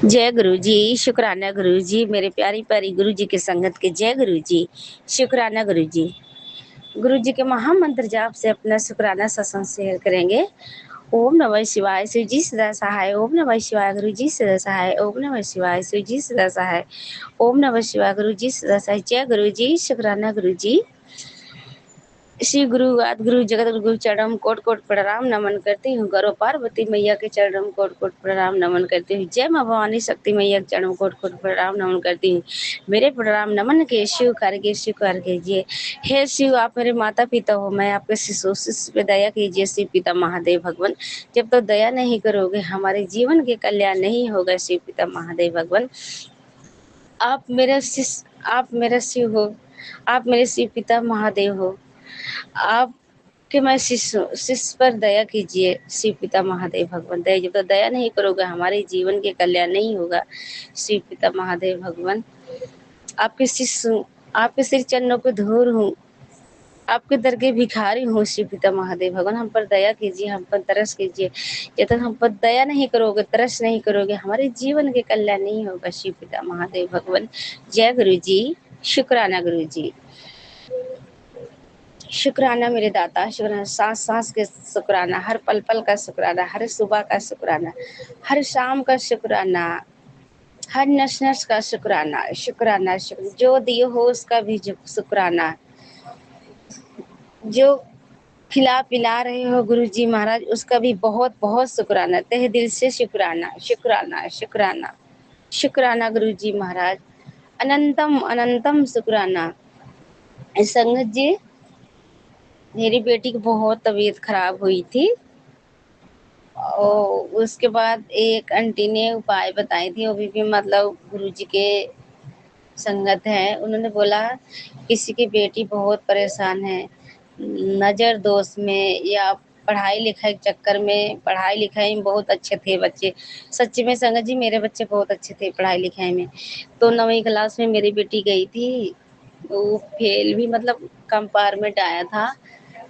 जय गुरु जी, शुक्राना गुरु जी, मेरे प्यारी-प्यारी गुरु जी की संगत के जय गुरु जी, शुक्राना गुरु जी। गुरु जी के महामंत्र जाप से अपना शुक्राना सत्संग शेयर करेंगे। ओम नमः शिवाय, शिव जी सदा सहाय, ओम नमः शिवाय, गुरु जी सदा सहाय, ओम नमः शिवाय, शिव जी सदा सहाय, ओम नमः शिवाय, गुरु जी सदा सहाय। जय गुरु जी, शुक्राना गुरु जी। श्री गुरु आदि गुरु जगत गुरु चरणम कोट कोट प्रणाम नमन करती हूँ। गौरव पार्वती मैया के चरणम कोट कोट प्रणाम नमन करती हूँ। जय माँ भवानी शक्ति मैया के चरणम कोट कोट प्रणाम नमन करती हूँ। मेरे प्रणाम नमन के शिव स्वीकार कीजिए। हे शिव, आप मेरे माता पिता हो, मैं आपके शिष्य पे दया कीजिए। शिव पिता महादेव भगवान, जब तक दया नहीं करोगे हमारे जीवन के कल्याण नहीं होगा। शिव पिता महादेव भगवान, आप मेरा शिव हो, आप मेरे शिव पिता महादेव हो। आप कि मैं शिष्य पर दया कीजिए। शिव पिता महादेव भगवान, दया जब तक दया नहीं करोगे हमारे जीवन के कल्याण नहीं होगा। शिव पिता महादेव भगवान, आपके शिष्य हूँ, आपके सिर चरणों पे धूल हूँ, आपके दर के भिखारी हूँ। शिव पिता महादेव भगवान, हम पर दया कीजिए, हम पर तरस कीजिए। जब तक हम पर दया नहीं करोगे, तरस नहीं करोगे, हमारे जीवन के कल्याण नहीं होगा। शिव पिता महादेव भगवान, जय गुरु जी, शुक्राना गुरु जी। शुक्राना मेरे दाता, शुक्राना सांस सांस के शुक्राना, हर पल पल का शुक्राना, हर सुबह का शुक्राना, हर शाम का शुक्राना, हर नस नस का शुक्राना। शुक्राना शुक्र जो दिए हो उसका भी शुक्राना, जो खिला पिला रहे हो गुरु जी महाराज उसका भी बहुत बहुत शुक्राना। तहे दिल से शुक्राना शुक्राना शुक्राना शुक्राना गुरु जी महाराज, अनंतम अनंतम शुक्राना। संगत जी, मेरी बेटी की बहुत तबीयत खराब हुई थी और उसके बाद एक आंटी ने उपाय बताई थी, वो भी मतलब गुरुजी के संगत है। उन्होंने बोला किसी की बेटी बहुत परेशान है नज़र दोष में या पढ़ाई लिखाई के चक्कर में। पढ़ाई लिखाई में बहुत अच्छे थे बच्चे, सच्ची में संगत जी मेरे बच्चे बहुत अच्छे थे पढ़ाई लिखाई में। तो 9वीं क्लास में मेरी बेटी गई थी, वो फेल भी मतलब कंपार्टमेंट आया था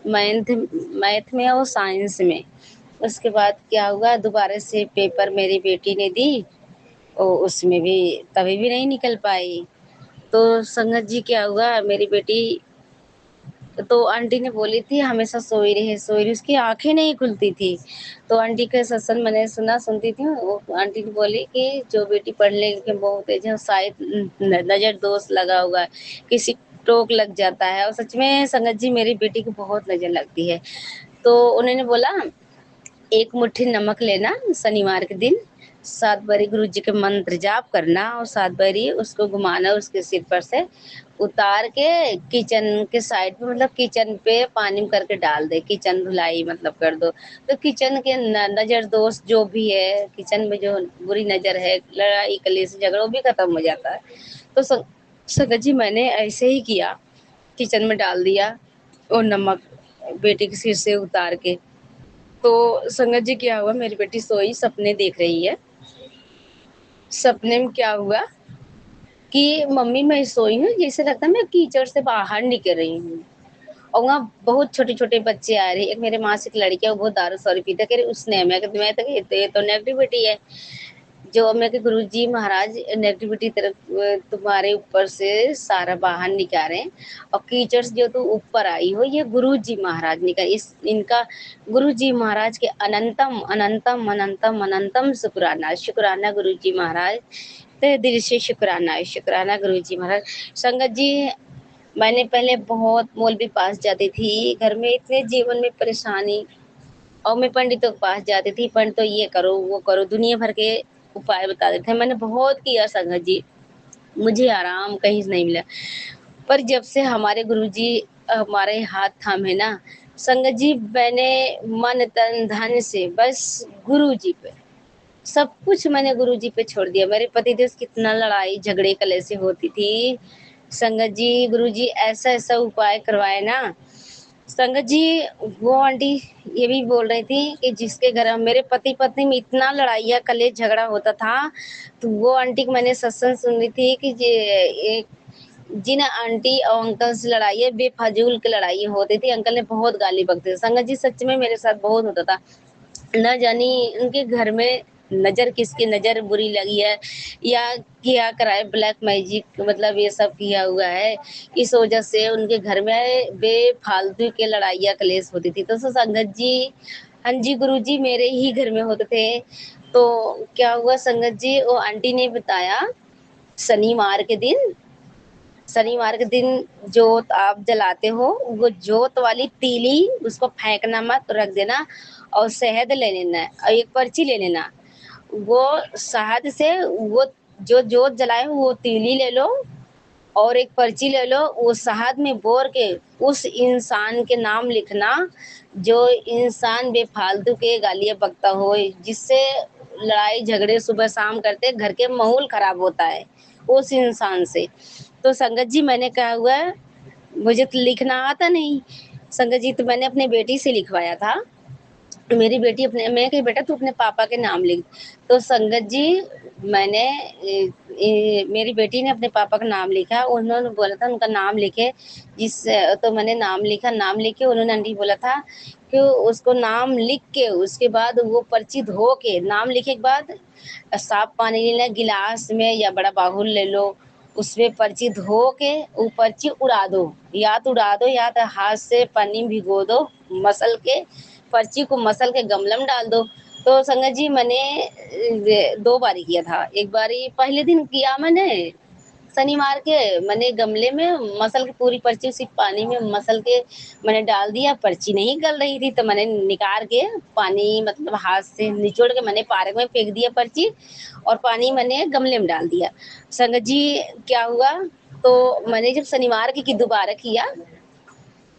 मैथ मैथ में और साइंस में। उसके बाद क्या हुआ, दोबारा से पेपर मेरी बेटी ने दी और उसमें भी तभी भी नहीं निकल पाई। तो संगत जी क्या हुआ, मेरी बेटी तो आंटी ने बोली थी हमेशा सोई रही, उसकी आंखें नहीं खुलती थी। तो आंटी का सत्संग मैंने सुनती थी, वो आंटी ने बोली कि जो बेटी पढ़ लिख के बहुत तेज है शायद नज़र दोष लगा हुआ है, किसी टोक लग जाता है। और सच में संगत जी मेरी बेटी को बहुत नज़र लगती है। तो उन्होंने बोला एक मुट्ठी नमक लेना, शनिवार के दिन 7 बारी गुरु जी के मंत्र जाप करना और 7 बारी उसको घुमाना, उसके सिर पर से उतार के किचन के साइड पे मतलब किचन पे पानी में करके डाल दे, किचन धुलाई मतलब कर दो। तो किचन के नज़र दोष जो भी है, किचन में जो बुरी नज़र है, लड़ाई कलेश झगड़ा, वो भी खत्म हो जाता है। तो संगत जी मैंने ऐसे ही किया, किचन में डाल दिया और नमक बेटी के सिर से उतार के। तो संगत जी क्या हुआ, मेरी बेटी सोई सपने देख रही है। सपने में क्या हुआ कि मम्मी मैं सोई हूँ, जैसे लगता है मैं कीचड़ से बाहर निकल रही हूँ और वहाँ बहुत छोटे छोटे बच्चे आ रहे। एक मेरे मासिक लड़की है, वो बहुत दारू सारू पीता, कह रही उसने मैं तो ये तो नेगेटिविटी है। जो मैं कि गुरु जी महाराज नेगेटिविटी तरफ तुम्हारे ऊपर से सारा बाहर निकाले और कीचड़ जो तो ऊपर आई हो, ये गुरु जी महाराज निकाल इस इनका गुरु जी महाराज के अनंतम अनंतम अनंतम अनंतम शुक्राना शुक्राना गुरु जी महाराज। तहे दिल से शुक्राना शुक्राना गुरु जी महाराज। संगत जी मैंने पहले बहुत मौलवी पास जाती थी, घर में इतने जीवन में परेशानी और मैं पंडितों के पास जाती थी, पंडित ये करो वो करो, दुनिया भर के उपाय बता देते हैं। मैंने बहुत किया संगत जी, मुझे आराम कहीं से नहीं मिला। पर जब से हमारे गुरुजी हमारे हाथ थामे ना संगत जी, मैंने मन तन धन से बस गुरुजी पे सब कुछ मैंने गुरुजी पे छोड़ दिया। मेरे पति देव कितना लड़ाई झगड़े कलेश होती थी संगत जी, गुरुजी ऐसा ऐसा उपाय करवाए ना संगत जी। वो आंटी ये भी बोल रही थी कि जिसके घर मेरे पति पत्नी में इतना लड़ाइया कलेश झगड़ा होता था, तो वो आंटी को मैंने सत्संग सुन रही थी कि एक जिन आंटी और अंकल से लड़ाई है बेफजूल की लड़ाई होती थी, अंकल ने बहुत गाली बकते थे संगत जी। सच में मेरे साथ बहुत होता था, न जानी उनके घर में नज़र किसकी नज़र बुरी लगी है या क्या करा है ब्लैक मैजिक मतलब ये सब किया हुआ है। इस वज़ह से उनके घर में बेफ़ालतू के लड़ाइयाँ कलेश होती थी। तो संगत जी हाँ जी, गुरुजी मेरे ही घर में होते थे। तो क्या हुआ संगत जी वो आंटी ने बताया शनिवार के दिन शनिवार के दिन जोत आप जलाते हो, वो जोत वाली तीली उसको फेंकना मत, रख देना और शहद ले लेना और एक पर्ची ले लेना। वो शहद से वो जो जोत जलाए हो वो तीली ले लो और एक पर्ची ले लो, वो शहद में बोर के उस इंसान के नाम लिखना, जो इंसान बेफालतू के गालियाँ बकता हो, जिससे लड़ाई झगड़े सुबह-शाम करते, घर के माहौल खराब होता है, उस इंसान से। तो संगत जी मैंने कहा हुआ है, मुझे तो लिखना आता नहीं। संगत जी तो मैंने अपनी बेटी से लिखवाया था। मेरी बेटी अपने मैं कही बेटा तू अपने पापा के नाम लिख। तो संगत जी मैंने मेरी बेटी ने अपने पापा का नाम लिखा, उन्होंने बोला था उनका नाम लिखे, जिस तो मैंने नाम लिखा, नाम लिख के उन्होंने आंटी बोला था कि उसको नाम लिख के उसके बाद वो पर्ची धो के नाम लिखे के बाद साफ पानी लेना गिलास में या बड़ा बाहुल ले लो, उसमें पर्ची धो के वो पर्ची उड़ा दो, या तो उड़ा दो या तो हाथ से पन्नी में भिगो दो, मसल के पर्ची को मसल के गमले में डाल दो। तो संगत जी मैंने 2 बारी किया था। एक बारी पहले दिन किया मैंने, शनिवार के मैंने गमले में मसल के पूरी पर्ची उसी पानी में मसल के मैंने डाल दिया, पर्ची नहीं गल रही थी तो मैंने निकाल के पानी मतलब हाथ से निचोड़ के मैंने पार्क में फेंक दिया पर्ची और पानी मैंने गमले में डाल दिया। संगत जी क्या हुआ, तो मैंने जब शनिवार की दोबारा किया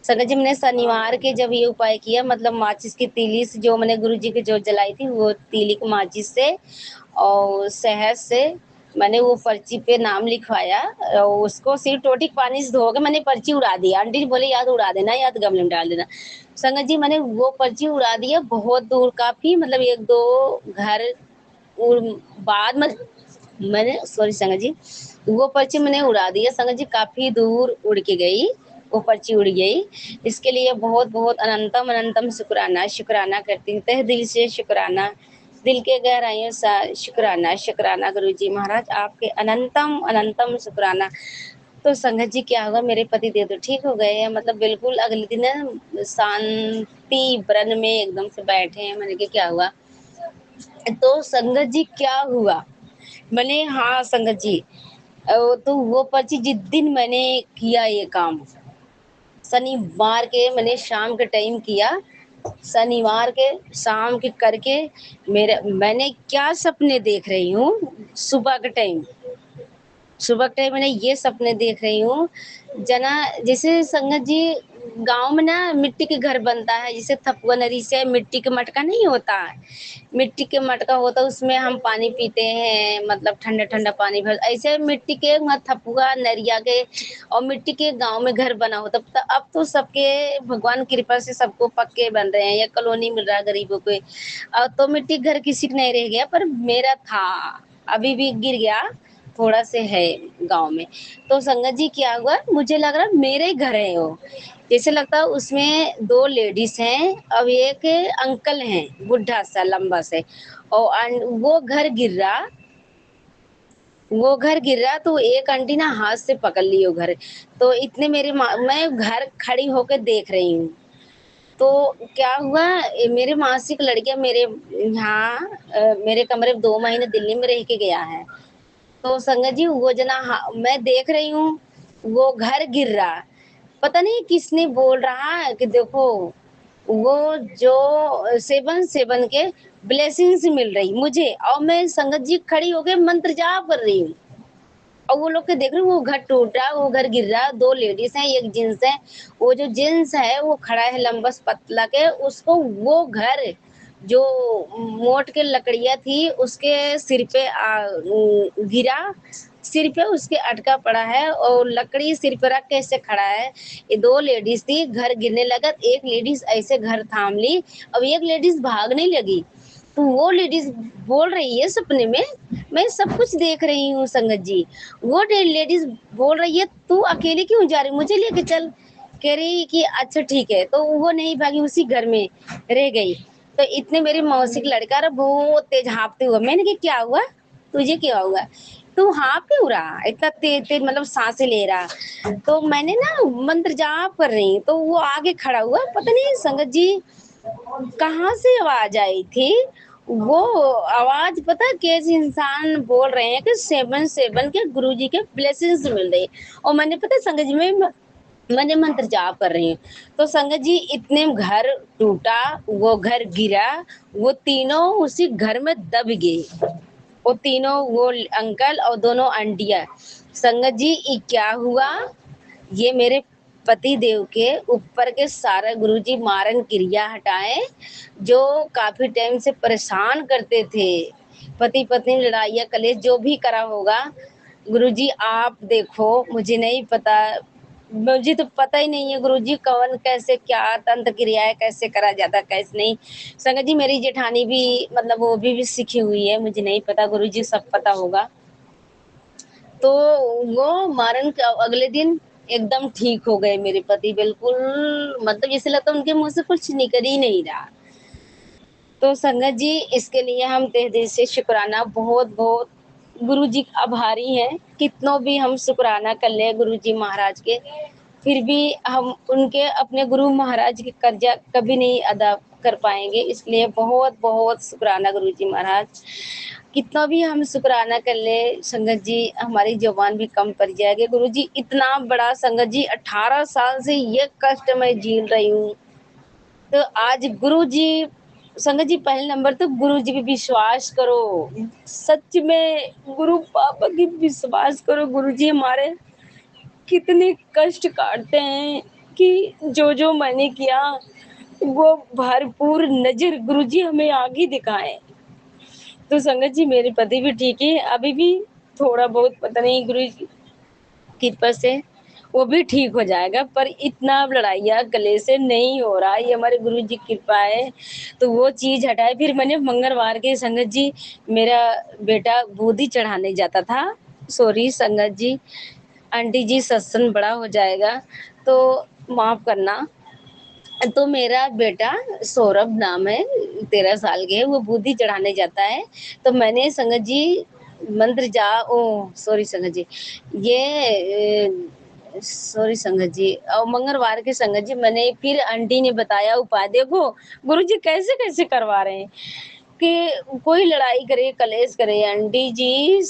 संगत जी मैंने शनिवार के जब ये उपाय किया मतलब माचिस की तीली से जो मैंने गुरुजी की जोत जलाई थी वो तीली की माचिस से और शहद से मैंने वो पर्ची पे नाम लिखवाया और उसको सिर्फ टोटी पानी से धो के मैंने पर्ची उड़ा दी। आंटी जी बोले या तो उड़ा देना या तो गमले में डाल देना। संगत जी मैंने वो पर्ची उड़ा दिया बहुत दूर काफ़ी मतलब 1-2 घर उर बाद में मैंने सॉरी संगत जी, वो पर्ची मैंने उड़ा दिया संगत जी काफ़ी दूर उड़ के गई, वो पर्ची उड़ गई। इसके लिए बहुत-बहुत अनंतम अनंतम शुक्राना, शुक्राना करती हूँ, तहे दिल से शुक्राना, दिल के गहराइयों से शुक्राना, शुक्राना गुरुजी महाराज आपके अनंतम अनंतम शुक्राना। तो संगत जी क्या हुआ मेरे पति देव तो ठीक हो गए हैं मतलब बिल्कुल अगले दिन ना शांति व्रन में एकदम से बैठे हैं। मैंने कहा क्या हुआ? तो संगत जी क्या हुआ? मैंने हाँ संगत जी तो वो पर्ची जिस दिन मैंने किया ये काम शनिवार के मैंने शाम के टाइम किया शनिवार के शाम के करके मेरे मैंने क्या सपने देख रही हूँ सुबह के टाइम सुबह के टाइम मैंने ये सपने देख रही हूँ जना जैसे संगत जी गांव में ना मिट्टी के घर बनता है जैसे थपुआ नरी से मिट्टी के मटका नहीं होता है मिट्टी के मटका होता है उसमें हम पानी पीते हैं मतलब ठंडा ठंडा पानी भर ऐसे मिट्टी के वहाँ थपुआ नरिया के और मिट्टी के गांव में घर बना होता तो अब तो सबके भगवान की कृपा से सबको पक्के बन रहे हैं या कॉलोनी मिल रहा है गरीबों को तो मिट्टी घर किसी का नहीं रह गया पर मेरा था अभी भी गिर गया थोड़ा से है गांव में तो संगत जी क्या हुआ मुझे लग रहा मेरे ही घर है वो जैसे लगता है उसमें 2 लेडीज हैं अब एक अंकल हैं बुढ़ा सा लंबा से और वो घर गिर रहा तो एक आंटी ना हाथ से पकड़ ली वो घर तो इतने मैं घर खड़ी होकर देख रही हूँ तो क्या हुआ मेरे मासिक लड़कियां मेरे यहाँ मेरे कमरे में 2 महीने दिल्ली में रह के गया है तो संगत जी वो जना मैं देख रही हूँ वो घर गिर रहा पता नहीं किसने बोल रहा है कि देखो वो जो सेवन सेवन के ब्लेसिंग्स मिल रही मुझे और मैं संगत जी खड़ी होके मंत्र जाप कर रही हूँ और वो लोग के देख रहे हो वो घर टूट रहा है वो घर गिर रहा है 2 लेडीज हैं एक जेंट्स है वो जो जेंट्स है वो खड़ा है लंबस पतला के उसको वो घर जो मोट के लकड़ियाँ थी उसके सिर पे गिरा सिर पे उसके अटका पड़ा है और लकड़ी सिर पे रख के ऐसे खड़ा है ये 2 लेडीज थी घर गिरने लगा एक लेडीज ऐसे घर थाम ली अब एक लेडीज भागने लगी तो वो लेडीज बोल रही है सपने में मैं सब कुछ देख रही हूँ संगत जी वो लेडीज बोल रही है तू अकेली क्यों जा रही मुझे लेके चल कह रही कि अच्छा ठीक है तो वो नहीं भागी उसी घर में रह गई तो इतने मेरी मौसी का लड़का रहा बहुत तेज हाँफते हुए, मैंने कहा क्या हुआ, तुझे क्या हुआ, तू हाँफ क्यों रहा इतना तेज तेज, मतलब सांसें ले रहा। तो मैंने ना मंत्र जाप कर रही, तो वो आगे खड़ा हुआ, पता नहीं संगत जी कहाँ से आवाज आई थी। वो आवाज पता कैसे इंसान बोल रहे हैं कि 7 के गुरुजी के ब्लेसिंग्स मिल रही। और मैंने पता संगत जी में मैंने मंत्र जाप कर रही हूँ, तो संगत जी इतने घर टूटा, वो घर गिरा, वो तीनों उसी घर में दब गए, वो तीनों, वो अंकल और दोनों आंटियां। संगत जी ये क्या हुआ, ये मेरे पति देव के ऊपर के सारा गुरुजी मारन क्रिया हटाए, जो काफी टाइम से परेशान करते थे, पति पत्नी लड़ाइयाँ कलेश जो भी करा होगा। गुरुजी आप देखो, मुझे नहीं पता, मुझे तो पता ही नहीं है गुरुजी कौन कैसे क्या तंत्र क्रिया है, कैसे करा जाता कैसे नहीं। संगत जी मेरी जेठानी भी मतलब वो भी सीखी हुई है, मुझे नहीं पता, गुरुजी सब पता होगा। तो वो मारन का अगले दिन एकदम ठीक हो गए मेरे पति, बिल्कुल मतलब जैसे लगता उनके मुंह से कुछ निकल ही नहीं रहा। तो संगत जी इसके लिए हम तहे दिल से शुक्राना, बहुत बहुत गुरु जी आभारी हैं। कितनों भी हम शुक्राना कर ले गुरु जी महाराज के, फिर भी हम उनके अपने गुरु महाराज के कर्जा कभी नहीं अदा कर पाएंगे, इसलिए बहुत बहुत शुक्राना गुरु जी महाराज। कितना भी हम शुक्राना कर ले संगत जी हमारी जुबान भी कम पड़ जाएगी। गुरु जी इतना बड़ा संगत जी 18 साल से ये कष्ट मैं झेल रही हूँ, तो आज गुरु जी संगत जी पहले नंबर तो गुरु जी पे विश्वास करो, सच में गुरु पापा की विश्वास करो। गुरु जी हमारे कितने कष्ट काटते हैं कि जो जो मैंने किया वो भरपूर नजर गुरु जी हमें आगे दिखाएं। तो संगत जी मेरे पति भी ठीक है, अभी भी थोड़ा बहुत पता नहीं गुरु जी की कृपा से वो भी ठीक हो जाएगा, पर इतना लड़ाइया गले से नहीं हो रहा, ये हमारे गुरु जी की कृपा है। तो वो चीज हटाए, फिर मैंने मंगलवार के संगत जी मेरा बेटा बूंदी चढ़ाने जाता था, सॉरी संगत जी, आंटी जी सत्संग बड़ा हो जाएगा तो माफ करना। तो मेरा बेटा सौरभ नाम है, 13 साल के है, वो बूंदी चढ़ाने जाता है। तो मैंने संगत जी मंत्र जा ओ सॉरी संगत जी, ये सॉरी संगत जी, और मंगलवार के संगत जी मैंने फिर आंटी ने बताया उपाय, देखो गुरु जी कैसे कैसे करवा रहे हैं कि कोई लड़ाई करे कलेश करे आंटी जी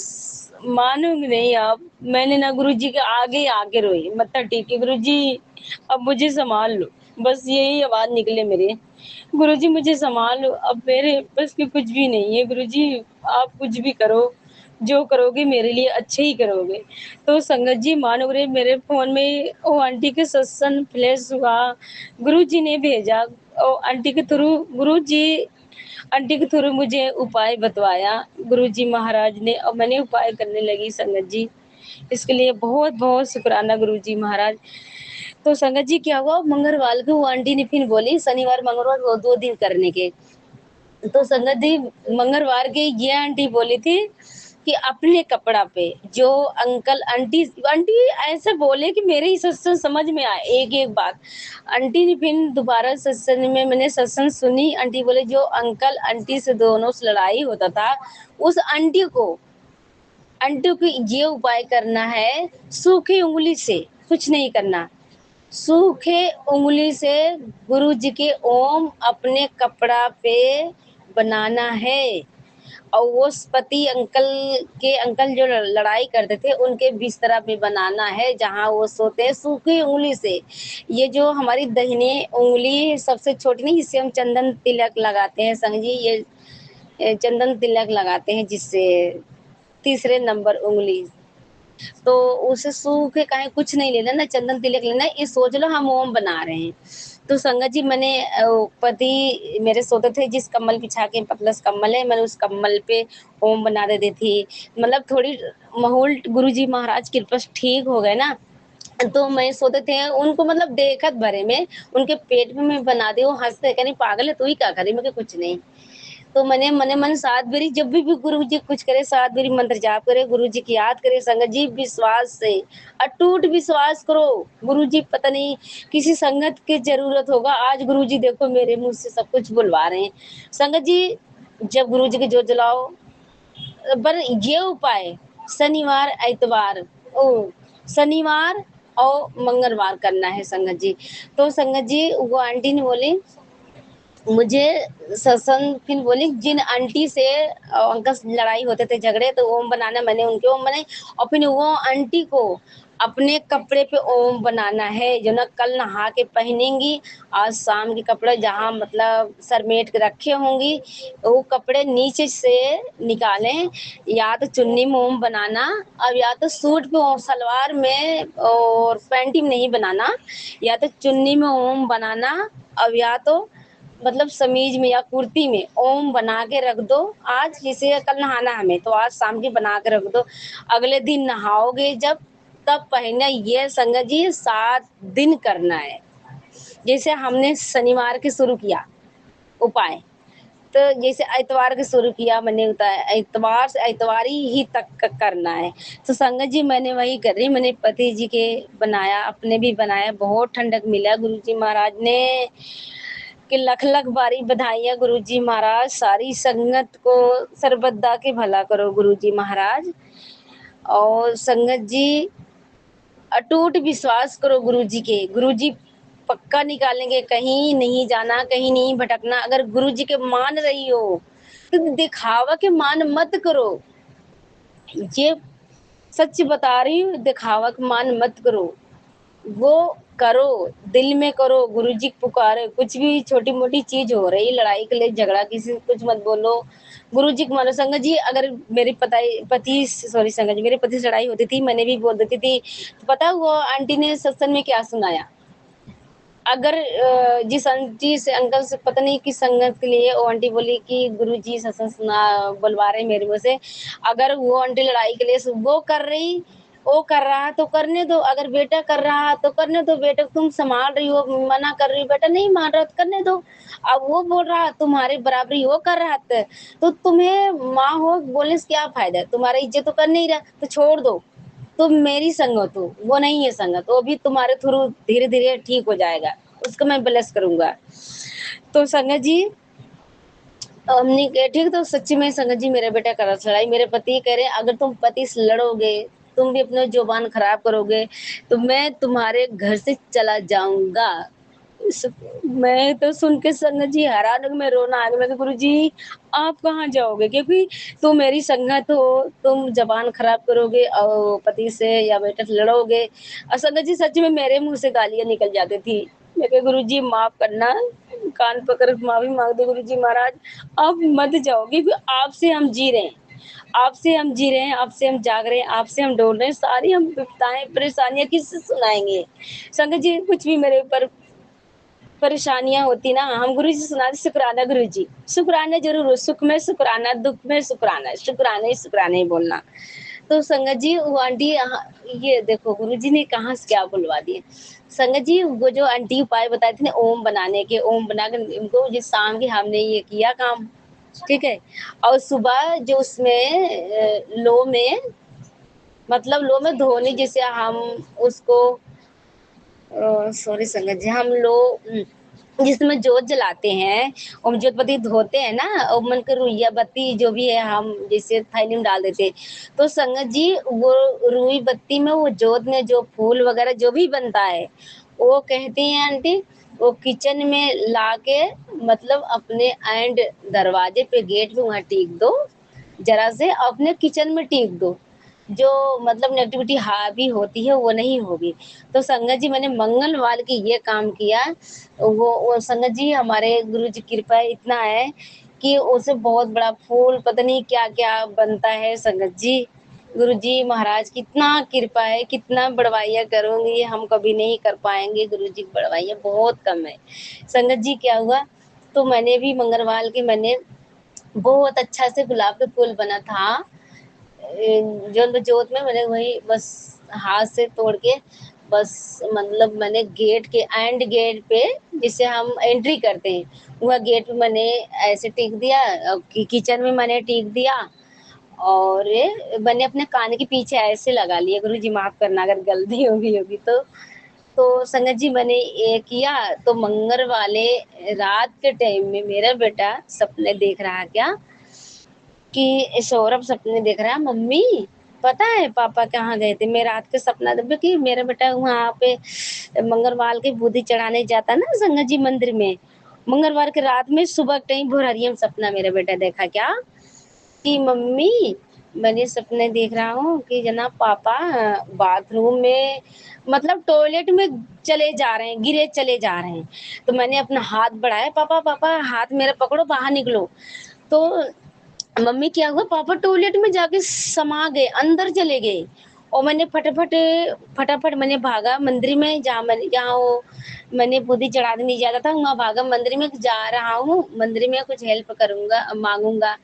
मानोगे नहीं आप, मैंने ना गुरु जी के आगे आके रोई, मतलब ठीक है गुरु जी अब मुझे संभाल लो, बस यही आवाज निकले मेरे, गुरु जी मुझे संभाल लो, अब मेरे बस की कुछ भी नहीं है गुरु जी, आप कुछ भी करो, जो करोगे मेरे लिए अच्छे ही करोगे। तो संगत जी मानोगे मेरे फोन में वो आंटी के सत्संग फ्लैश हुआ, गुरु जी ने भेजा, और आंटी के थ्रू गुरु जी, आंटी के थ्रू मुझे उपाय बतवाया गुरु जी महाराज ने, और मैंने उपाय करने लगी संगत जी। इसके लिए बहुत बहुत शुक्राना गुरु जी महाराज। तो संगत जी क्या हुआ, मंगलवार को वो आंटी ने फिर बोली शनिवार मंगलवार वो 2 दिन करने के। तो संगत जी मंगलवार के ये आंटी बोली थी कि अपने कपड़ा पे जो अंकल आंटी आंटी ऐसे बोले कि मेरे ही सत्संग समझ में आए एक एक बात। आंटी ने फिर दोबारा सत्संग में मैंने सत्संग सुनी, आंटी बोले जो अंकल आंटी से दोनों से लड़ाई होता था, उस आंटी को ये उपाय करना है, सूखी उंगली से कुछ नहीं करना, सूखे उंगली से गुरु जी के ओम अपने कपड़ा पे बनाना है, और वो पति अंकल के अंकल जो लड़ाई करते थे उनके बिस्तरा पे बनाना है जहाँ वो सोते हैं, सूखी उंगली से। ये जो हमारी दाहिनी उंगली सबसे छोटी नहीं, जिससे हम चंदन तिलक लगाते हैं संग जी, ये चंदन तिलक लगाते हैं जिससे तीसरे नंबर उंगली, तो उसे सूखे काहे कुछ नहीं लेना ना, चंदन तिलक लेना, ये सोच लो हम ओम बना रहे हैं। तो संगत जी मैंने पति मेरे सोते थे जिस कम्बल बिछा के, पतला सा कम्बल है, मैंने उस कम्बल पे ओम बना देती थी, मतलब थोड़ी माहौल गुरु जी महाराज की कृपा से ठीक हो गए ना। तो मैं सोते थे उनको मतलब देखत भरे में उनके पेट में मैं बना दी, वो हंसते कहीं पागल है तू ही क्या करी, मैं कहा, कुछ नहीं। तो मैंने मने मन 7 बारी जब भी गुरु जी कुछ करे 7 बारी मंत्र जाप करे, गुरु जी की याद करे संगत जी विश्वास से, अटूट विश्वास करो। गुरु जी पता नहीं किसी संगत की ज़रूरत होगा, आज गुरु जी देखो मेरे मुँह से सब कुछ बुलवा रहे हैं। संगत जी जब गुरु जी की जोत जलाओ पर ये उपाय शनिवार, इतवार शनिवार और मंगलवार करना है संगत जी। तो संगत जी वो आंटी ने बोली मुझे सत्संग फिर बोली जिन आंटी से अंकल से लड़ाई होते थे झगड़े तो ओम बनाना मैंने उनके ओम बनाए और फिर वो आंटी को अपने कपड़े पे ओम बनाना है जो ना कल नहा के पहनेंगी। आज शाम के कपड़े जहाँ मतलब सरमेट के रखे होंगी वो कपड़े नीचे से निकालें, या तो चुन्नी में ओम बनाना अब या तो सूट पे सलवार में और पैंटी में नहीं बनाना, या तो चुन्नी में ओम बनाना अब या तो मतलब समीज में या कुर्ती में ओम बना के रख दो। आज जैसे कल नहाना हमें तो आज शाम की बना के रख दो, अगले दिन नहाओगे जब तब पहनना। ये संगत जी 7 दिन करना है। जैसे हमने शनिवार के शुरू किया उपाय, तो जैसे इतवार के शुरू किया मैंने बताया इतवार से इतवार ही तक करना है। तो संगत जी मैंने वही कर रही, मैंने पति जी के बनाया, अपने भी बनाया, बहुत ठंडक मिला गुरु जी महाराज ने कि लख लख बारी बधाइयाँ गुरु जी महाराज, सारी संगत को सर्वदा के भला करो गुरु जी महाराज। और संगत जी अटूट विश्वास करो गुरु जी के, गुरु जी पक्का निकालेंगे, कहीं नहीं जाना, कहीं नहीं भटकना। अगर गुरु जी के मान रही हो तो दिखावा के मान मत करो, ये सच बता रही हूँ, दिखावा के मान मत करो, वो करो, दिल में करो, गुरु जी पुकारे, कुछ भी छोटी मोटी चीज हो रही लड़ाई के लिए झगड़ा किसी से कुछ मत बोलो, गुरु जी को मानो। संगत जी अगर मेरे पति सॉरी संगत जी मेरे पति से लड़ाई होती थी मैंने भी बोल देती थी, तो पता वो आंटी ने सत्संग में क्या सुनाया, अगर जिस आंटी से अंकल से पता नहीं किस संगत के लिए वो आंटी बोली कि गुरु जी सत्संग सुना बुलवा रहे मेरे मुँह से, अगर वो आंटी लड़ाई के लिए वो कर रही वो कर रहा है तो करने दो, अगर बेटा कर रहा है तो करने दो, बेटा तुम संभाल रही हो मना कर रही हो बेटा नहीं मान रहा तो करने दो। अब वो बोल रहा है तुम्हारे बराबरी वो कर रहा था तो तुम्हें माँ हो बोलने से क्या फायदा है, तुम्हारा इज्जत तो कर नहीं रहा तो छोड़ दो, तुम मेरी संगत हो वो नहीं है संगत, वो भी तुम्हारे थ्रू धीरे धीरे ठीक हो जाएगा, उसको मैं ब्लेस करूंगा। तो संगत जी हमने कहा ठीक, तो सच्ची में संगत जी मेरा बेटा कर लड़ाई, मेरे पति कह रहे अगर तुम पति से लड़ोगे तुम भी अपना जुबान खराब करोगे तो मैं तुम्हारे घर से चला जाऊंगा। मैं तो सुन के संगत जी हैरान हो गई, मैं रोना आ गया, मैं गुरु जी आप कहाँ जाओगे, क्योंकि तुम मेरी संगत हो, तुम जबान खराब करोगे और पति से या बेटे से लड़ोगे। और संगत जी सच में मेरे मुंह से गालियां निकल जाती थी, मैं कहा गुरु जी माफ करना, कान पकड़ माफी मांग दो गुरु जी महाराज, आप मत जाओगे क्योंकि आपसे हम जी रहे हैं, आपसे हम जी रहे हैं, आपसे हम जाग रहे हैं, आपसे हम डोल रहे हैं, सारी हम विपदाएं परेशानियां किससे सुनाएंगे। संगत जी कुछ भी मेरे ऊपर परेशानियां होती ना हम गुरु जी से सुनाते शुक्राना गुरु जी, शुक्राना जरूर हो, सुख में शुक्राना दुख में शुक्राना, शुक्राना ही शुक्राना ही बोलना। तो संगत जी वो आंटी ये देखो गुरु जी ने कहाँ से क्या बुलवा दिए। संगत जी वो जो आंटी उपाय बताए थे ना ओम बनाने के, ओम बनाकर इनको जिस शाम के हमने ये किया काम, ठीक है, और सुबह जो उसमें लो में मतलब लो में धोने जैसे हम उसको सॉरी संगत जी हम लोग जिसमें जोत जलाते हैं और जोत बत्ती धोते हैं ना और मन कर रुइया बत्ती जो भी है हम जैसे थैली में डाल देते हैं, तो संगत जी वो रुई बत्ती में वो जोत में जो फूल वगैरह जो भी बनता है वो कहती हैं आंटी वो किचन में लाके मतलब अपने एंड दरवाजे पे गेट पे वहाँ टीक दो, जरा से अपने किचन में टीक दो, जो मतलब नेगेटिविटी हावी होती है वो नहीं होगी। तो संगत जी मैंने मंगलवार की ये काम किया, वो संगत जी हमारे गुरु जी की कृपा इतना है कि उसे बहुत बड़ा फूल पता नहीं क्या क्या बनता है संगत जी, गुरु जी महाराज कितना कृपा है, कितना बड़वाइया करूंगी हम कभी नहीं कर पाएंगे, गुरु जी की बड़वाइया बहुत कम है। संगत जी क्या हुआ, तो मैंने भी मंगलवार के मैंने बहुत अच्छा से गुलाब के फूल बना था जो जोत में मैंने वही बस हाथ से तोड़ के बस मतलब मैंने गेट के एंड गेट पे जिससे हम एंट्री करते हैं, वह गेट पे मैंने ऐसे टिक दिया किचन में मैंने टिक दिया और मैंने अपने कान के पीछे ऐसे लगा लिया, गुरुजी माफ़ करना अगर गलती हो गई होगी तो। तो संगत जी मैंने ये किया तो मंगर वाले रात के टाइम में मेरा बेटा सपने देख रहा क्या कि सौरभ सपने देख रहा है, मम्मी पता है पापा कहाँ गए थे? मैं रात के सपना देखा कि मेरा बेटा वहाँ पे मंगलवार के बूंदी चढ़ाने जाता ना संगत जी मंदिर में। मंगलवार के रात में सुबह टाइम भोरहरियम सपना मेरा बेटा देखा क्या कि मम्मी मैंने सपने देख रहा हूँ कि जना पापा बाथरूम में मतलब टॉयलेट में चले जा रहे हैं, गिरे चले जा रहे हैं। तो मैंने अपना हाथ बढ़ाया, पापा पापा हाथ मेरा पकड़ो बाहर निकलो। तो मम्मी क्या हुआ पापा टॉयलेट में जाके समा गए, अंदर चले गए और मैंने फटाफट मैंने भागा मंदिर में जहाँ वो मैंने बूंदी चढ़ाने नहीं जाता था, वहाँ भागा मंदिर में जा रहा हूँ, मंदिर में कुछ हेल्प करूँगा माँगूँगा।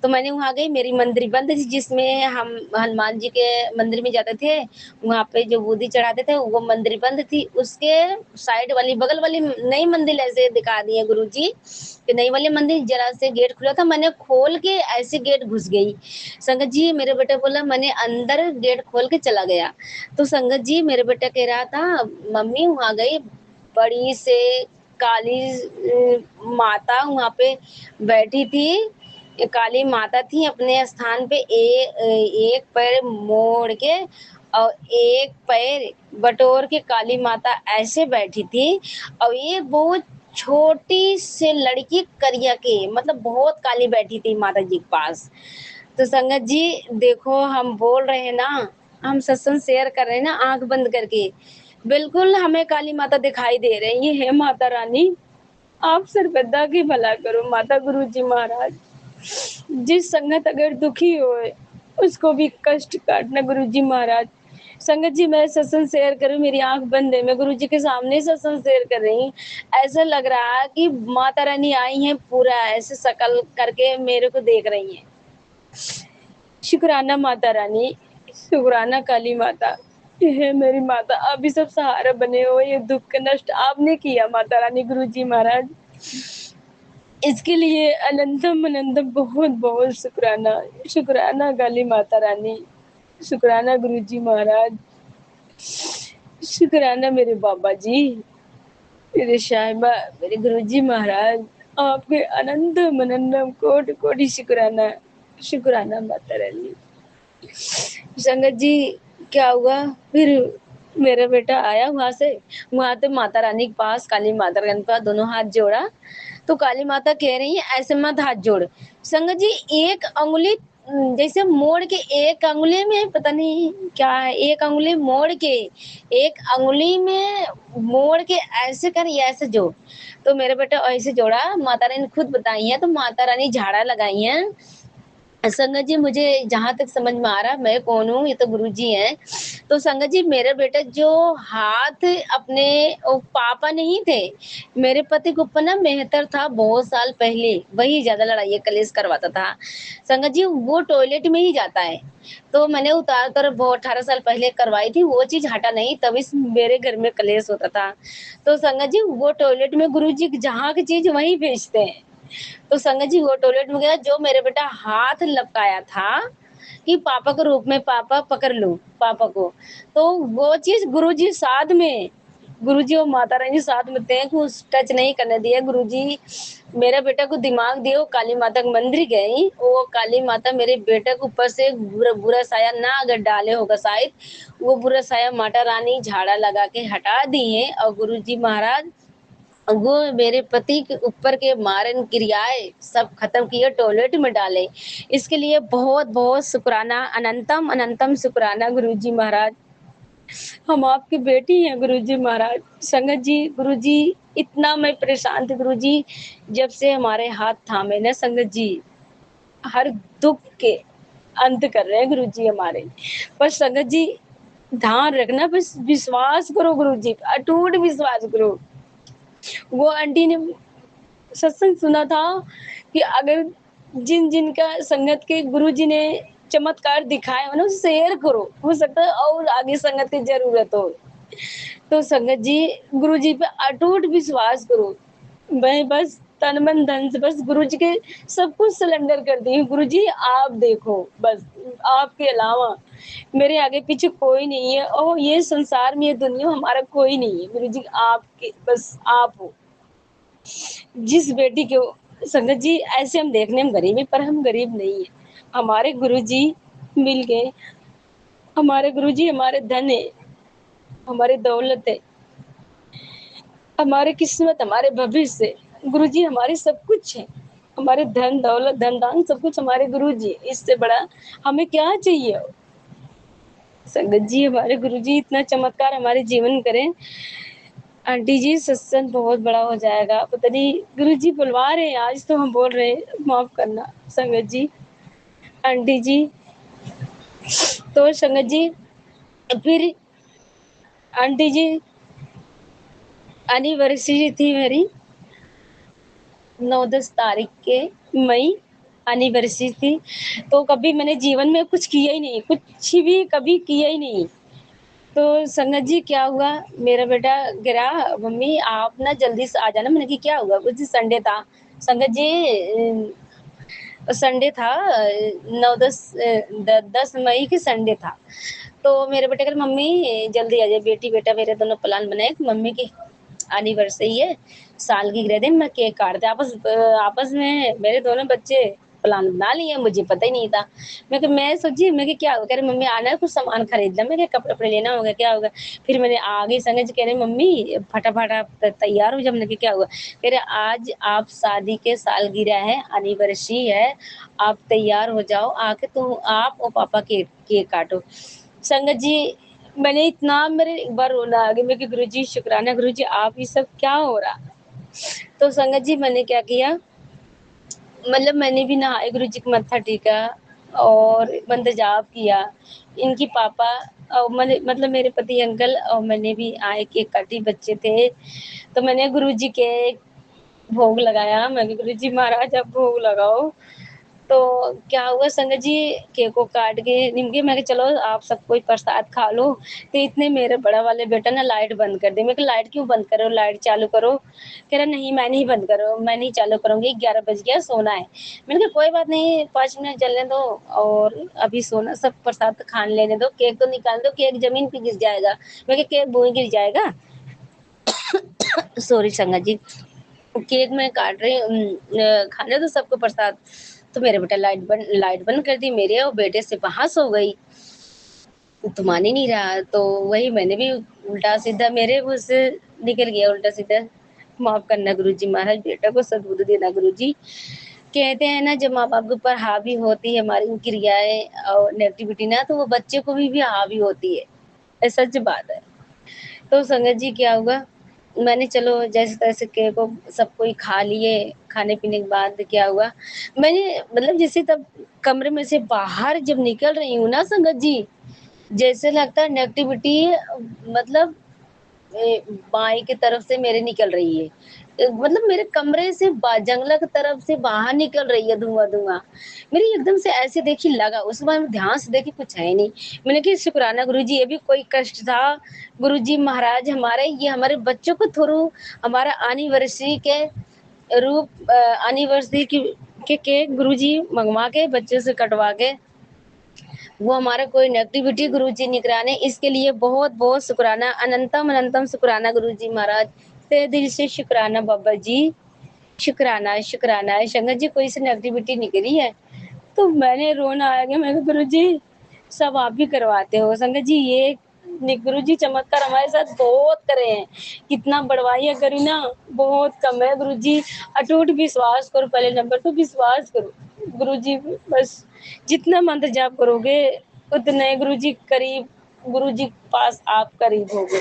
तो मैंने वहाँ गई, मेरी मंदिर बंद थी जिसमें हम हनुमान जी के मंदिर में जाते थे, वहाँ पे जो बूंदी चढ़ाते थे वो मंदिर बंद थी। उसके साइड वाली बगल वाली नई मंदिर ऐसे दिखा दी है गुरुजी कि नई वाली मंदिर जरा से गेट खुला था, मैंने खोल के ऐसे गेट घुस गई। संगत जी मेरे बेटा बोला मैंने अंदर गेट खोल के चला गया। तो संगत जी मेरे बेटा कह रहा था मम्मी वहाँ गई बड़ी से काली माता वहाँ पे बैठी थी। ये काली माता थी अपने स्थान पे एक पैर मोड़ के और एक पैर बटोर के काली माता ऐसे बैठी थी और ये बहुत छोटी सी लड़की करिया के मतलब बहुत काली बैठी थी माता जी के पास। तो संगत जी देखो हम बोल रहे हैं ना, हम सत्संग शेयर कर रहे हैं ना आंख बंद करके, बिल्कुल हमें काली माता दिखाई दे रही है। हे माता रानी आप सर्वदा की भला करो माता गुरु जी महाराज। जिस संगत अगर दुखी होए उसको भी कष्ट काटना गुरु जी महाराज। संगत जी मैं सत्संग शेयर करूं, मेरी आंख बंद है, मैं गुरु जी के सामने सत्संग शेयर कर रही हूँ। ऐसा लग रहा है कि माता रानी आई हैं पूरा ऐसे शकल करके मेरे को देख रही हैं। शुक्राना माता रानी, शुक्राना काली माता। हे मेरी माता आप ही सब सहारा बने हो, ये दुख का नष्ट आपने किया माता रानी गुरु जी महाराज। इसके लिए अनंतम अनंतम बहुत बहुत शुक्राना, शुक्राना काली माता रानी, शुक्राना गुरु जी महाराज, शुक्राना मेरे बाबा जी, मेरे साहिबा, मेरे गुरु जी महाराज। आपके अनंतम अनंतम कोटि कोटि शुक्राना, शुक्राना माता रानी। संगत जी क्या हुआ फिर मेरा बेटा आया वहां से, वहां तो माता रानी के पास काली माता रानी के पास दोनों हाथ जोड़ा। तो काली माता कह रही है ऐसे मत हाथ जोड़। संगत जी एक अंगुली जैसे मोड़ के एक अंगुली में पता नहीं क्या है, एक अंगुली मोड़ के एक अंगुली में मोड़ के ऐसे कर या ऐसे जोड़। तो मेरा बेटा ऐसे जोड़ा, माता रानी खुद बताई है, तो माता रानी झाड़ा लगाई है। संगत जी मुझे जहाँ तक समझ में आ रहा है मैं कौन हूँ, ये तो गुरुजी हैं। तो संगत जी मेरा बेटा जो हाथ अपने पापा नहीं थे, मेरे पति के ऊपर ना मेहतर था बहुत साल पहले, वही ज़्यादा लड़ाई कलेश करवाता था। संगत जी वो टॉयलेट में ही जाता है, तो मैंने उतार कर वो 18 साल पहले करवाई थी, वो चीज़ हटा नहीं तभी से मेरे घर में कलेश होता था। तो संगत जी वो टॉयलेट में गुरुजी जहाँ की चीज़ वहीं भेजते हैं। तो संगत जी वो टॉयलेट में गया, जो मेरे बेटा हाथ लपकाया था कि पापा के रूप में पापा पकड़ लो पापा को, तो वो चीज गुरुजी साथ में, गुरुजी और माता रानी साथ में थे कि उस टच नहीं करने दिया। गुरुजी मेरे बेटा को दिमाग दिए, वो काली माता के मंदिर गई, वो काली माता मेरे बेटे के ऊपर से बुरा बुरा साया ना अगर डाले होगा शायद, वो बुरा साया माता रानी झाड़ा लगा के हटा दिए और गुरुजी महाराज वो मेरे पति के ऊपर के मारन क्रियाएँ सब खत्म किए, टॉयलेट में डाले। इसके लिए बहुत-बहुत शुक्राना, अनंतम अनंतम शुक्राना गुरुजी महाराज। हम आपकी बेटी हैं गुरुजी महाराज। संगत जी, गुरुजी इतना मैं परेशान थी गुरुजी, जब से हमारे हाथ थामे ना संगत जी, हर दुःख के अंत कर रहे हैं गुरुजी हमारे। पर संगत जी ध्यान रखना, बस विश्वास करो गुरुजी पे, अटूट विश्वास करो। वो आंटी ने सत्संग सुना था कि अगर जिन का संगत के गुरुजी ने चमत्कार दिखाए हो ना, शेयर करो, हो सकता है और आगे संगत की जरूरत हो। तो संगत जी, गुरुजी पे अटूट विश्वास करो। मैं बस तन मन धन से बस गुरुजी के सब कुछ सरेंडर कर दी हूँ। गुरुजी आप देखो बस, आपके अलावा मेरे आगे पीछे कोई नहीं है और ये संसार में, ये दुनिया में हमारा कोई नहीं है। गुरुजी आपके बस आप हो। जिस बेटी को संगत जी ऐसे हम देखने में गरीब हैं, पर हम गरीब नहीं है। हमारे गुरुजी मिल गए, हमारे गुरुजी हमारे धन है, हमारी दौलत है, हमारी किस्मत, हमारे भविष्य। गुरुजी हमारे सब कुछ है। हमारे धन दौलत धन दान सब कुछ हमारे गुरुजी है। इससे बड़ा हमें क्या चाहिए। संगत जी हमारे गुरुजी इतना चमत्कार हमारे जीवन करें। आंटी जी सत्संग बहुत बड़ा हो जाएगा, पता नहीं गुरुजी बुलवा रहे हैं, आज तो हम बोल रहे हैं, माफ करना संगत जी। आंटी जी तो संगत जी फिर आंटी जी एनिवर्सरी थी मेरी 9-10 तारीख के मई एनिवर्सरी थी। तो कभी मैंने जीवन में कुछ किया ही नहीं, कुछ भी कभी किया ही नहीं। तो संगत जी क्या हुआ, मेरा बेटा गिरा, मम्मी आप ना जल्दी से आ जाना। मैंने कि क्या हुआ, उस दिन संडे था संगत जी, संडे था 10 मई की संडे था। तो मेरे बेटे कह रहे मम्मी जल्दी आ जाए। बेटी बेटा मेरे दोनों प्लान बनाए कि मम्मी की एनिवर्सरी है, साल की गिरा दिन में केक काटते आपस में मेरे दोनों बच्चे प्लान बना लिए, मुझे पता ही नहीं था। मैं सोची मैं कि क्या हो, कह रहे मम्मी आना है कुछ सामान खरीदना। मैं कपड़े वपड़े लेना होगा, क्या होगा। फिर मैंने आगे संगे जी कह रहे मम्मी फटाफट आप तैयार हो। जब मैंने क्या हुआ, कह रहे आज आप शादी के सालगिरह है, एनिवर्सरी है, आप तैयार हो जाओ, आके तुम आप और पापा केक काटो। संगत जी मैंने इतना, मेरे एक बार रोना आ गया। मैं कि गुरुजी शुक्राना गुरुजी, आप ये सब क्या हो रहा। तो संगत जी मैंने क्या किया, मतलब मैंने भी नहाए, गुरुजी का मत्था टेका और मंत्र जाप किया। इनकी पापा और मैंने मतलब मेरे पति अंकल और मैंने भी आए, केक काटी, बच्चे थे। तो मैंने गुरुजी के भोग लगाया। मैं गुरुजी महाराज आप भोग लगाओ। तो क्या हुआ संगत जी, केक को काट के निमके, मैं चलो आप सब कोई प्रसाद खा लो। तो इतने मेरे बड़ा वाले बेटा ना लाइट बंद कर दी। मैं लाइट क्यों बंद करो, लाइट चालू करो। कह रहा नहीं मैं नहीं बंद करो, मैं नहीं चालू करूंगी, 11 बज गया सोना है। मैंने कहा कोई बात नहीं 5 मिनट जलने दो और अभी सोना, सब प्रसाद खाने लेने दो, केक तो निकाल दो, केक जमीन पे गिर जाएगा। मैं केक भूमि गिर जाएगा। सॉरी संगत जी, केक मैं काट रही खाने दो सबको प्रसाद। तो मेरे बेटा लाइट बंद कर दी, मेरे और बेटे से बहस हो गई। तो मान ही नहीं रहा। तो वही मैंने भी उल्टा सीधा मेरे मुंह से निकल गया उल्टा सीधा। माफ करना गुरुजी महाराज, बेटा को सद्बुद्धि देना गुरुजी। कहते हैं ना जब माँ बाप के ऊपर हावी होती है हमारी क्रियाएं और नेगेटिविटी ना, तो वो बच्चे को भी हावी होती है। ये सच बात है। तो संगत जी क्या हुआ, मैंने चलो जैसे तैसे केक को सब कोई खा लिए। खाने पीने के बाद क्या हुआ, मैंने मतलब जैसे तब कमरे में से बाहर जब निकल रही हूँ ना संगत जी, जैसे लगता है नेगेटिविटी मतलब बाएं की तरफ से मेरे निकल रही है। मतलब मेरे कमरे से जंगला की तरफ से बाहर निकल रही है धुआं-धुआं। मेरी एकदम से ऐसे देखी लगा, उसके बाद मैं ध्यान से देखी कुछ है ही नहीं। मैंने कहा शुक्राना गुरुजी, ये भी कोई कष्ट था। गुरुजी महाराज हमारे ये हमारे बच्चों को थ्रू हमारा एनिवर्सरी के रूप एनिवर्सरी की के केक गुरुजी मंगवा के बच्चे से कटवा के वो हमारा कोई नेगेटिविटी गुरुजी निगराने, इसके लिए बहुत बहुत शुक्राना, अनंतम अनंतम शुक्राना गुरुजी महाराज, तहे दिल से शुक्राना बाबा जी। शुक्राना शुक्राना है शंकर जी, कोई सी नेगेटिविटी निकली है। तो मैंने रोना आ गया, मैंने गुरु जी सब आप भी करवाते हो शंकर जी, ये गुरु जी चमत्कार हमारे साथ बहुत करे हैं। कितना बड़वाइया करी ना, बहुत कम है गुरु जी। अटूट विश्वास करो, पहले नंबर तो विश्वास करो गुरु जी। बस जितना मंत्र जाप करोगे उतने गुरु जी करीब, गुरु जी पास आप करीब हो गए।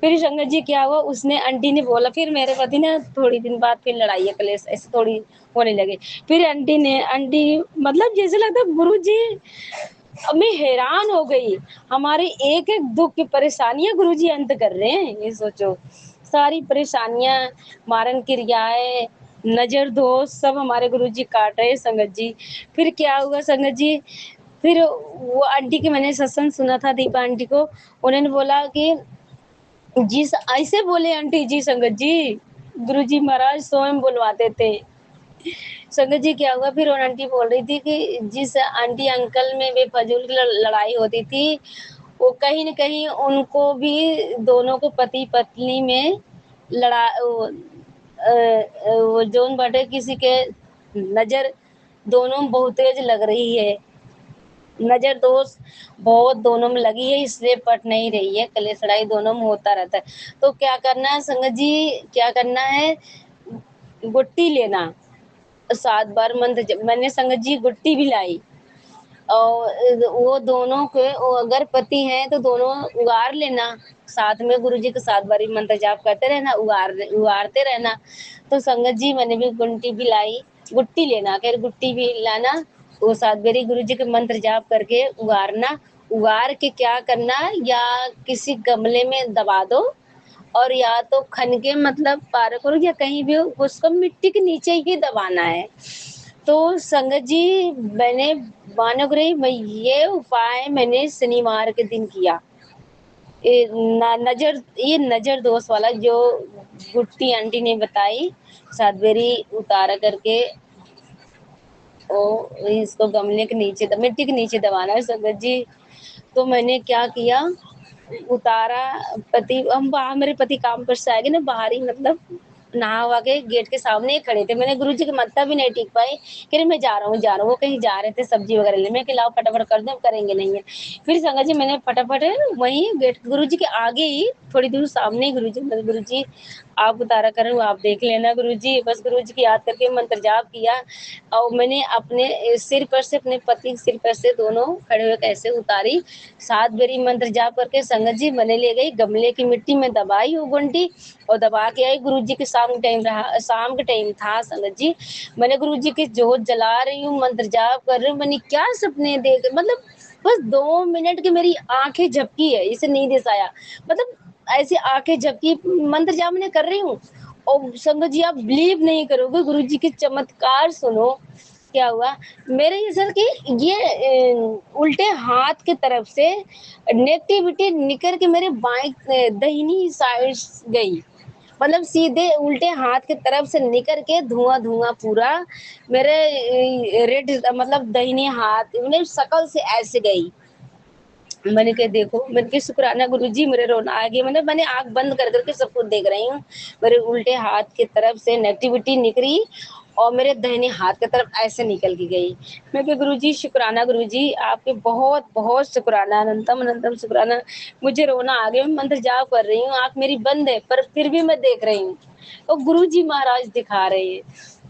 फिर शंकर जी क्या हुआ, उसने आंटी ने बोला, फिर मेरे पति ने थोड़ी दिन बाद फिर लड़ाई कलेश ऐसे थोड़ी होने लगे। फिर आंटी मतलब जैसे लगता गुरु जी, अब मैं हैरान हो गई। हमारे एक एक दुख की परेशानियां गुरु जी अंत कर रहे हैं, ये सोचो। सारी परेशानियां, मारन क्रियाएं, नजर दोष सब हमारे गुरु जी काट रहे हैं संगत जी। फिर क्या हुआ संगत जी, फिर वो आंटी की मैंने सत्संग सुना था, दीपा आंटी को। उन्होंने बोला कि जी, ऐसे बोले आंटी जी संगत जी, गुरुजी महाराज स्वयं बुलवाते थे। संगत जी क्या हुआ फिर, और आंटी बोल रही थी कि जिस आंटी अंकल में बेफजूल की लड़ाई होती थी, वो कहीं न कहीं उनको भी दोनों को पति-पत्नी में वो जोन बाटे किसी के नज़र दोनों में बहुत तेज़ लग रही है। नज़र दोष बहुत दोनों में लगी है, इसलिए पट नहीं रही है, कलेश-लड़ाई दोनों में होता रहता है। तो क्या करना है संगत जी, क्या करना है, गुट्टी लेना, 7 बार मंत्र जप मैंने संगत जी गुट्टी भी लाई। और वो दोनों के वो अगर पति हैं तो दोनों उगार लेना, साथ में गुरुजी के 7 बारी मंत्र जाप करते रहना, उगारते रहना। तो संगत जी मैंने भी गुंटी भी लाई, गुट्टी लेना, खैर गुट्टी भी लाना, वो 7 बारी गुरुजी के मंत्र जाप करके उगारना, उगार के क्या करना, या किसी गमले में दबा दो और या तो खन के मतलब पार करो, या कहीं भी उसको मिट्टी के नीचे ही दबाना है। तो संगत जी मैंने मानोगे मैं ये उपाय मैंने शनिवार के दिन किया। ये नज़र दोष वाला जो गुट्टी आंटी ने बताई, सातवेरी उतारा करके ओ इसको गमले के नीचे मिट्टी के नीचे दबाना है संगत जी। तो मैंने क्या किया, उतारा, हम बाहर मेरे पति काम पर से आए ना, बाहर ही मतलब नहा वहा के गेट के सामने ही खड़े थे। मैंने गुरुजी की मत्ता भी नहीं टिक पाई, कह रहे मैं जा रहा हूँ, जा रहा हूँ। वो कहीं जा रहे थे सब्जी वगैरह लेने, मैं कि लाओ फटाफट कर दो, करेंगे नहीं है। फिर संगत जी मैंने फटाफट वहीं गेट गुरुजी के आगे ही थोड़ी दूर सामने ही गुरुजी आप उतारा करो, आप देख लेना गुरुजी। बस गुरुजी की याद करके मंत्र जाप किया और मैंने अपने सिर पर से, अपने पति के सिर पर से दोनों खड़े हुए कैसे उतारी, 7 बारी मंत्र जाप करके संगत जी मैंने ले गई गमले की मिट्टी में दबाई वो गुंडी और दबा के आई। गुरुजी के शाम के टाइम था संगत जी, मैंने गुरुजी की जोत जला रही हूँ, मंत्र जाप कर रही हूँ, मैंने क्या सपने देखे, मतलब बस 2 मिनट की मेरी आँखें झपकी है, इसे नींद से आया। मतलब ऐसी आँखें झपकी, मंत्र जाप मैं कर रही हूँ और संगत जी आप बिलीव नहीं करोगे, गुरुजी के चमत्कार सुनो। क्या हुआ, मेरे ये सर कि उल्टे हाथ की तरफ से नेगेटिविटी निकल के मेरे दाहिनी साइड गई, मतलब सीधे उल्टे हाथ की तरफ से निकल के धुआं-धुआं पूरा मेरे रेड मतलब दाहिने हाथ मेरी शक्ल से ऐसे गई। मैंने कहा देखो, मैंने कहा शुक्राना गुरुजी, मेरे रोना आ गया। मैंने आँख बंद कर कर के सब कुछ देख रही हूँ। मेरे उल्टे हाथ की तरफ से नेगेटिविटी निकली और मेरे दाहिने हाथ की तरफ ऐसे निकल के गई। मैं कहा गुरुजी शुक्राना गुरुजी, आपके बहुत-बहुत शुक्राना, अनंतम अनंतम शुक्राना। मुझे रोना आ गया, मैं मंत्र जाप कर रही हूँ, आँख मेरी बंद है पर फिर भी मैं देख रही हूँ। और गुरुजी महाराज दिखा रहे हैं।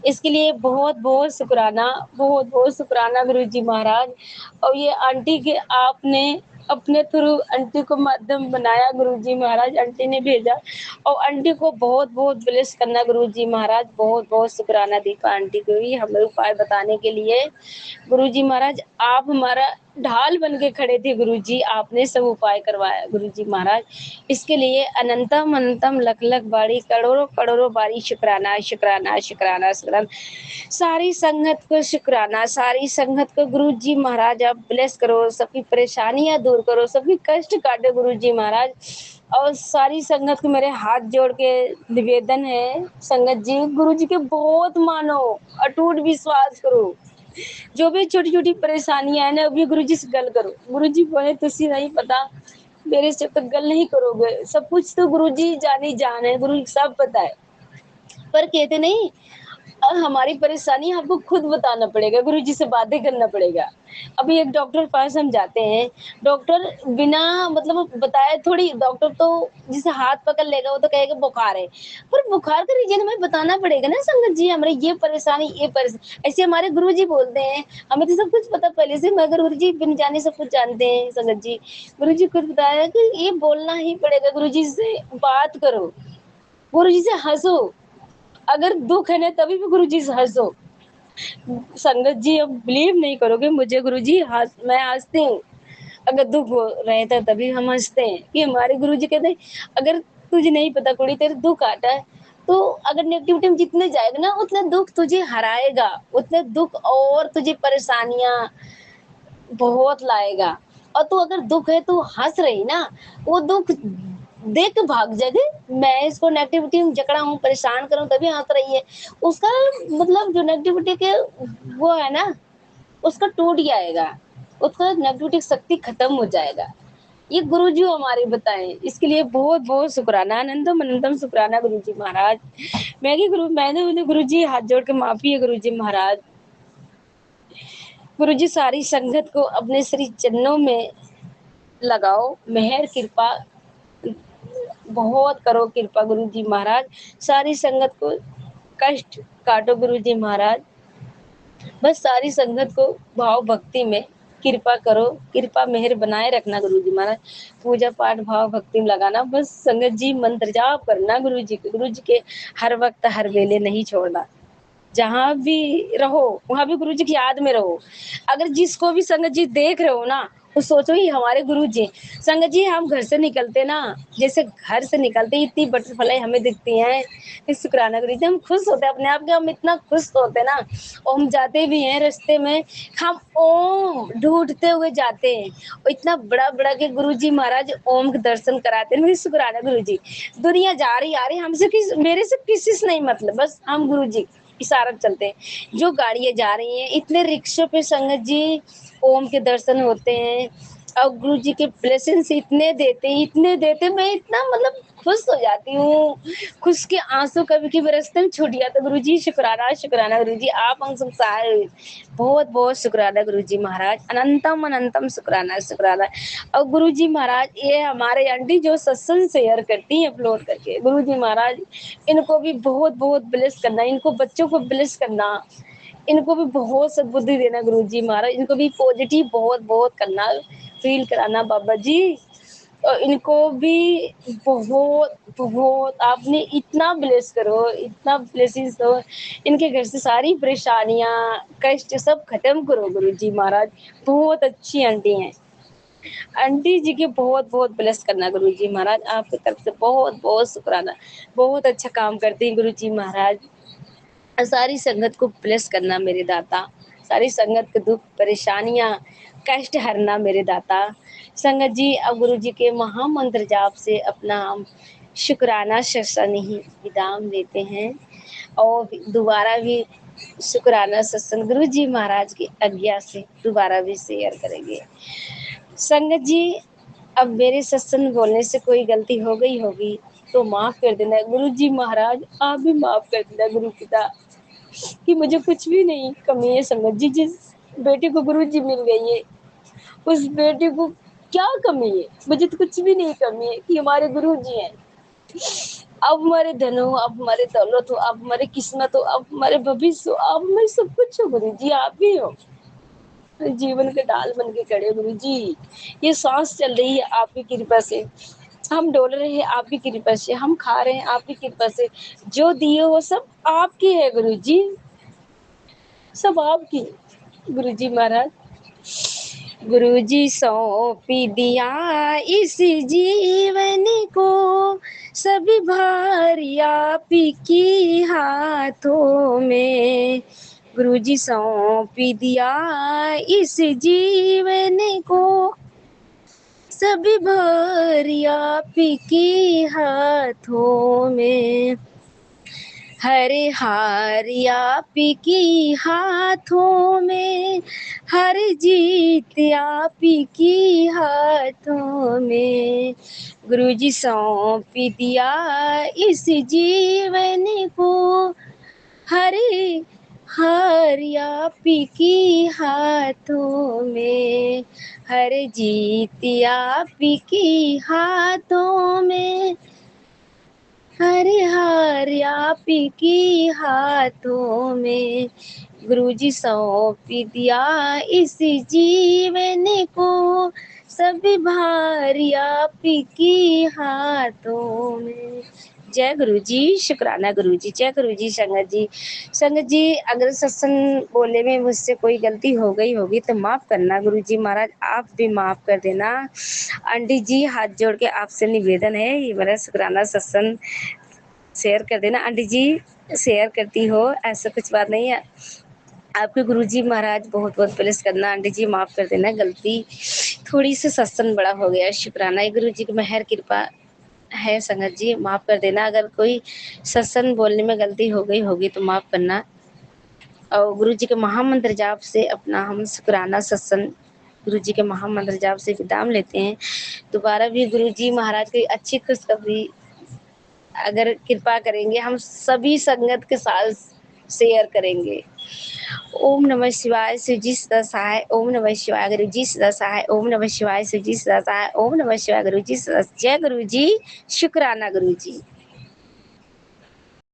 इसके लिए बहुत-बहुत शुक्राना, बहुत-बहुत शुक्राना गुरुजी महाराज। और ये आंटी के आपने अपने थ्रू आंटी को माध्यम बनाया गुरुजी महाराज, आंटी ने भेजा और आंटी को बहुत-बहुत ब्लेस करना गुरुजी महाराज, बहुत-बहुत शुक्राना दीपा आंटी को भी हमें उपाय बताने के लिए। गुरुजी महाराज आप हमारा ढाल बन के खड़े थे गुरुजी, आपने सब उपाय करवाया गुरुजी महाराज। इसके लिए अनंतम अनंतम लख-लख बारी, करोड़ों-करोड़ों बारी शुक्राना, शुक्राना, शुक्राना, शुक्राना। सारी संगत को शुक्राना, सारी संगत को गुरुजी महाराज आप ब्लेस करो, सबकी परेशानियाँ दूर करो, सबकी कष्ट काटो गुरुजी महाराज। और सारी संगत को मेरे हाथ जोड़ के निवेदन है, संगत जी गुरुजी के बहुत मानो, अटूट विश्वास करो। जो भी छोटी-छोटी परेशानियाँ है ना, अभी गुरुजी से गल करो। गुरुजी बोले तुसी नहीं पता, मेरे से तो गल नहीं करोगे, सब कुछ तो गुरुजी जानी जान है, गुरु सब पता है। पर कहते नहीं, हमारी परेशानी आपको खुद बताना पड़ेगा, गुरुजी से बातें करना पड़ेगा। अभी एक डॉक्टर के पास हम जाते हैं, डॉक्टर बिना मतलब बताए थोड़ी, डॉक्टर तो जैसे हाथ पकड़ लेगा, वो तो कहेगा बुखार है, पर बुखार का रीज़न हमें बताना पड़ेगा ना संगत जी, हमारी ऐसे हमारे गुरुजी बोलते हैं, हमें तो सब कुछ पता पहले से, मगर गुरुजी बिन जाने सब कुछ जानते हैं संगत जी। गुरुजी खुद बताया कि ये बोलना ही पड़ेगा, गुरुजी से बात करो, गुरुजी से हँसो। अगर दुःख है ना तभी भी गुरुजी से हँसो। संगत जी अब बिलीव नहीं करोगे, मुझे गुरुजी मैं हँसती हूँ। अगर दुःख हो रहता है तभी हम हँसते हैं कि हमारे गुरुजी कहते हैं अगर तुझे नहीं पता कुड़ी तेरे दुःख आता है, तो अगर नेगेटिविटी में जितने जाएगा ना उतने दुःख तुझे हराएगा, उतने दुःख और तुझे परेशानियाँ बहुत लाएगा। और तू अगर दुःख है तू हँस रही ना, वो दुःख देख के भाग जाएगी, मैं इसको नेगेटिविटी में जकड़ा हूँ, परेशान कर रहा हूँ तभी हँस रही है। उसका मतलब जो नेगेटिविटी के वो है ना, उसका टूट जाएगा, उसका नेगेटिविटी शक्ति खत्म हो जाएगा। ये गुरुजी हमारे बताए, इसके लिए बहुत बहुत शुक्राना, अनंतम अनंतम शुक्राना गुरुजी महाराज। मैंने उन्हें गुरुजी हाथ जोड़ के माफी है गुरुजी महाराज। गुरुजी सारी संगत को अपने श्री चरणों में लगाओ, मेहर कृपा बहुत करो, कृपा गुरुजी महाराज। सारी संगत को कष्ट काटो गुरुजी महाराज। बस सारी संगत को भाव भक्ति में कृपा करो, कृपा मेहर बनाए रखना गुरुजी महाराज। पूजा पाठ भाव भक्ति में लगाना, बस संगत जी मंत्र जाप करना गुरु जी के हर वक्त हर वेले नहीं छोड़ना। जहाँ भी रहो वहाँ भी गुरु जी की याद में रहो। अगर जिसको भी संगत जी देख रहे हो ना, तो सोचो ही हमारे गुरु जी। संगत जी हम घर से निकलते ना, जैसे घर से निकलते इतनी बटरफ्लाई हमें दिखती हैं, इस शुक्राना गुरु जी हम खुश होते हैं अपने आप के, हम इतना खुश होते हैं ना। और हम जाते भी हैं रास्ते में, हम ओम ढूंढते हुए जाते हैं, और इतना बड़ा बड़ा के गुरु जी महाराज ओम के दर्शन कराते हैं। मेरी शुक्राना गुरु जी। दुनिया जा रही आ रही, हमसे मेरे से किसी से नहीं मतलब, बस हम गुरु जी इशारा चलते हैं। जो गाड़ियां जा रही हैं, इतने रिक्शों पे संगत जी ओम के दर्शन होते हैं, और गुरु जी के ब्लेसिंग्स इतने देते, मैं इतना मतलब खुश हो जाती हूँ। खुश के आंसू कभी कभी बरसते में छूट जाते। गुरु जी शुक्राना शुक्राना गुरु जी, आप हम सब सारे बहुत बहुत शुक्राना गुरु जी महाराज, अनंतम अनंतम शुक्राना शुक्राना। और गुरु जी महाराज ये हमारे आंटी जो सत्संग शेयर करती हैं अपलोड करके, गुरु जी महाराज इनको भी बहुत बहुत ब्लेस करना, इनको बच्चों को ब्लेस करना, इनको भी बहुत सद्बुद्धि देना गुरु जी महाराज, इनको भी पॉजिटिव बहुत बहुत करना, फील कराना बाबा जी। और इनको भी बहुत बहुत आपने इतना ब्लेस करो, इतना ब्लेसिंग्स दो, इनके घर से सारी परेशानियां कष्ट सब खत्म करो गुरु जी महाराज। बहुत अच्छी आंटी हैं, आंटी जी के बहुत बहुत ब्लेस करना गुरु जी महाराज, आपकी तरफ से बहुत बहुत शुक्राना। बहुत अच्छा काम करते हैं गुरु जी महाराज। सारी संगत को ब्लेस करना मेरे दाता, सारी संगत के दुख परेशानियां कष्ट हरना मेरे दाता। संगत जी अब गुरु जी के महामंत्र जाप से अपना हम शुक्राना सत्संग ही विराम देते हैं, और दोबारा भी शुक्राना सत्संग गुरु जी महाराज की आज्ञा से दोबारा भी शेयर करेंगे। संगत जी अब मेरे सत्संग बोलने से कोई गलती हो गई होगी तो माफ कर देना गुरु जी महाराज, आप भी माफ कर देना गुरु पिता, कि मुझे कुछ भी नहीं कमी है। संगत जी जिस बेटे को गुरु जी मिल गई है, उस बेटे को क्या कमी है, मुझे तो कुछ भी नहीं कमी है कि हमारे गुरु जी हैं। अब हमारे धन हो, अब हमारे दौलत हो, अब हमारे किस्मत हो, अब हमारे भविष्य हो, अब हमारे सब कुछ हो गुरु जी, आप भी हो जीवन के ढाल बन के खड़े गुरु जी। ये सांस चल रही है आपकी कृपा से, हम डोल रहे हैं आपकी कृपा से, हम खा रहे हैं आपकी कृपा से, जो दिए हो सब आपकी है गुरु जी, सब आपकी गुरु जी महाराज। गुरु जी सौंपी दिया इस जीवन को, सभी भार आप की हाथों में। गुरु जी सौंपी दिया इस जीवन को, सभी भार आप की हाथों में। हर हार आप की हाथों में, हर जीत आप की हाथों में। गुरु जी सौंप दिया इस जीवन को, हर हार आप की हाथों में, हर जीत आप की हाथों में। हर हार आप की हाथों में। गुरु जी सौंप दिया इस जीवन को, सभी भार आप की हाथों में। जय गुरु जी, शुक्राना गुरु जी, जय गुरु जी। संगत जी, संगत जी अगर सत्संग बोलने में मुझसे कोई गलती हो गई होगी तो माफ करना गुरु जी महाराज, आप भी माफ कर देना। आंटी जी हाथ जोड़ के आपसे निवेदन है, ये मेरा शुक्राना सत्संग शेयर कर देना। आंटी जी शेयर करती हो, ऐसा कुछ बात नहीं है, आपके गुरुजी महाराज बहुत बहुत प्लेस करना। आंटी जी माफ कर देना, गलती थोड़ी सी सत्संग बड़ा हो गया, शुक्राना है गुरु जी की मेहर कृपा। है संगत जी, माफ़ कर देना। अगर कोई सत्संग बोलने में गलती हो गई होगी तो माफ़ करना। और गुरु जी के महामंत्र जाप से अपना हम शुक्राना सत्संग गुरु जी के महामंत्र जाप से विराम लेते हैं। दोबारा भी गुरु जी महाराज की अच्छी खुशखबरी अगर कृपा करेंगे, हम सभी संगत के साथ शेयर करेंगे। ओम नमः शिवाय, शिवजी सदा सहाय। ओम नमः शिवाय, गुरु जी सदा सहाय। ओम नमः शिवाय, शिवजी सदा सहाय। ओम नमः शिवाय, गुरु जी सदा जय गुरु जी, शुक्राना गुरु जी।